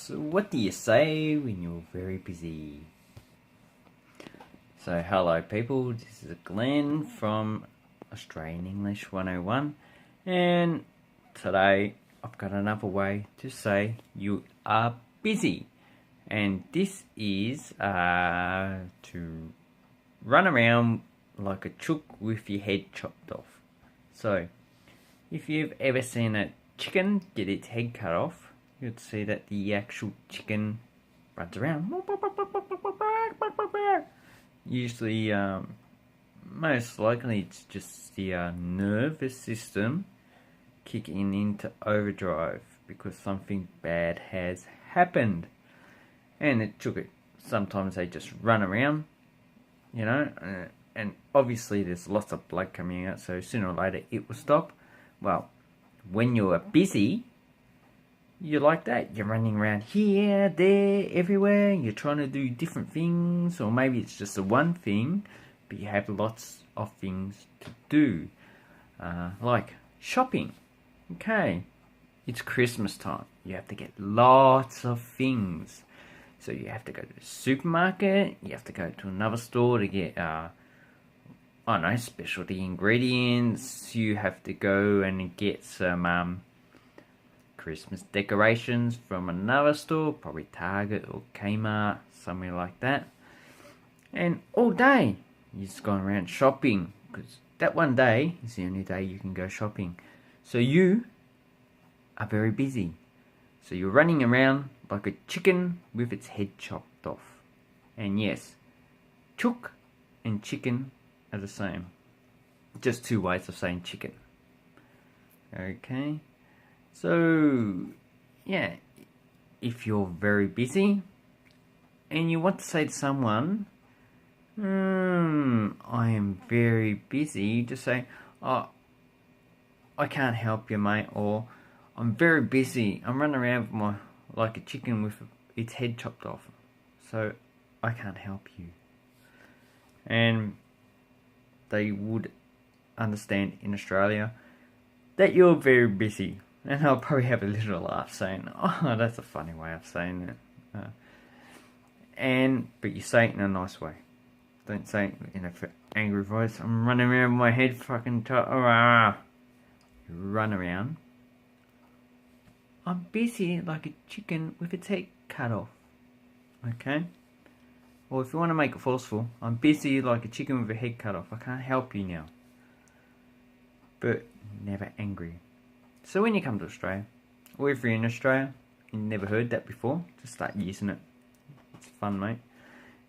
So what do you say when you're very busy? So hello people, this is Glenn from Australian English 101, and today I've got another way to say you are busy, and this is to run around like a chook with your head chopped off. So if you've ever seen a chicken get its head cut off, you'd see that the actual chicken runs around. Usually, most likely it's just the nervous system kicking into overdrive because something bad has happened. And it took it. Sometimes they just run around, you know, and obviously there's lots of blood coming out, so sooner or later it will stop. Well, when you're busy, you're like that. You're running around here, there, everywhere. You're trying to do different things, or maybe it's just the one thing, but you have lots of things to do, like shopping. Okay, it's Christmas time. You have to get lots of things. So you have to go to the supermarket. You have to go to another store to get, I don't know, specialty ingredients. You have to go and get some Christmas decorations from another store, probably Target or Kmart, somewhere like that. And all day you're just going around shopping, because that one day is the only day you can go shopping. So you are very busy. So you're running around like a chicken with its head chopped off. And yes, chook and chicken are the same. Just two ways of saying chicken. Okay. So, yeah, if you're very busy and you want to say to someone, I am very busy, just say, oh, I can't help you, mate, or I'm very busy. I'm running around with like a chicken with its head chopped off, so I can't help you. And they would understand in Australia that you're very busy. And I'll probably have a little laugh saying, oh, that's a funny way of saying it. But you say it in a nice way. Don't say it in an angry voice. I'm running around with my head fucking You run around. I'm busy like a chicken with its head cut off. Okay? Or if you want to make it forceful, I'm busy like a chicken with a head cut off. I can't help you now. But never angry. So when you come to Australia, or if you're in Australia, and you've never heard that before, just start using it. It's fun, mate.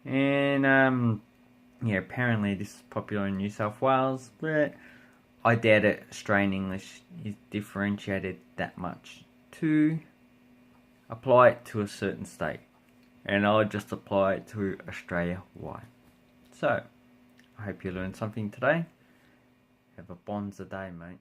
And, yeah, apparently this is popular in New South Wales, but I doubt it Australian English is differentiated that much to apply it to a certain state. And I'll just apply it to Australia-wide. So, I hope you learned something today. Have a bonza day, mate.